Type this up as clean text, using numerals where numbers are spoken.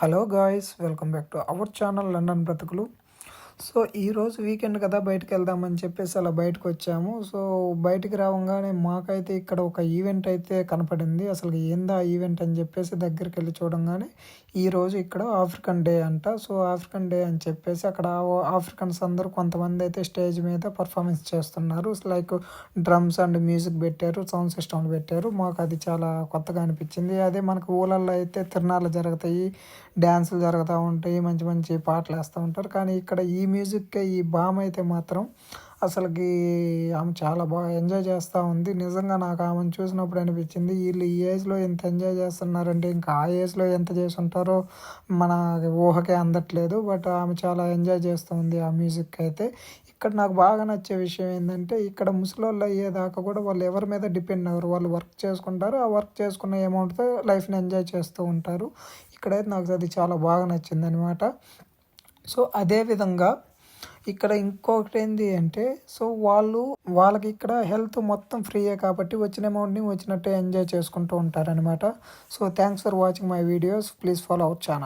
Hello guys, welcome back to our channel London బ్రతుకులు. So ఈరోజు weekend కదా, బయటకు వెళ్దామని చెప్పేసి అలా బయటకు వచ్చాము. సో బయటికి రావంగానే మాకైతే ఇక్కడ ఒక ఈవెంట్ అయితే కనపడింది. అసలు ఏందా ఈవెంట్ అని చెప్పేసి దగ్గరికి వెళ్ళి చూడంగానే ఈరోజు ఇక్కడ ఆఫ్రికన్ డే అంట. సో ఆఫ్రికన్ డే అని చెప్పేసి అక్కడ ఆఫ్రికన్స్ అందరూ కొంతమంది అయితే స్టేజ్ మీద పర్ఫార్మెన్స్ చేస్తున్నారు. లైక్ డ్రమ్స్ అండ్ మ్యూజిక్ పెట్టారు, సౌండ్ సిస్టమ్లు పెట్టారు. మాకు అది చాలా కొత్తగా అనిపించింది. అదే మనకు ఊళ్ళల్లో అయితే తిరణాలు జరుగుతాయి, డ్యాన్సులు జరుగుతూ ఉంటాయి, మంచి మంచి పాటలు వేస్తూ ఉంటారు. కానీ ఇక్కడ ఈ మ్యూజిక్కే ఈ బామ్ అయితే మాత్రం అసలుకి ఆమె చాలా బాగా ఎంజాయ్ చేస్తూ ఉంది. నిజంగా నాకు ఆమెను చూసినప్పుడు అనిపించింది, వీళ్ళు ఈ ఏజ్లో ఎంత ఎంజాయ్ చేస్తున్నారంటే ఇంకా ఆ ఏజ్లో ఎంత చేసి ఉంటారో మన ఊహకే అందట్లేదు. బట్ ఆమె చాలా ఎంజాయ్ చేస్తూ ఉంది ఆ మ్యూజిక్ అయితే. ఇక్కడ నాకు బాగా నచ్చే విషయం ఏంటంటే, ఇక్కడ ముసలోళ్ళు అయ్యేదాకా కూడా వాళ్ళు ఎవరి మీద డిపెండ్ అవ్వరు. వాళ్ళు వర్క్ చేసుకుంటారు, ఆ వర్క్ చేసుకున్న అమౌంట్తో లైఫ్ని ఎంజాయ్ చేస్తూ ఉంటారు. ఇక్కడైతే నాకు అది చాలా బాగా నచ్చింది అనమాట. సో అదేవిధంగా ఇక్కడ ఇంకొకటి ఏంటి అంటే, సో వాళ్ళకి ఇక్కడ హెల్త్ మొత్తం ఫ్రీయే కాబట్టి వచ్చిన అమౌంట్ని వచ్చినట్టే ఎంజాయ్ చేసుకుంటూ ఉంటారనమాట. So thanks for watching my videos. Please follow our channel.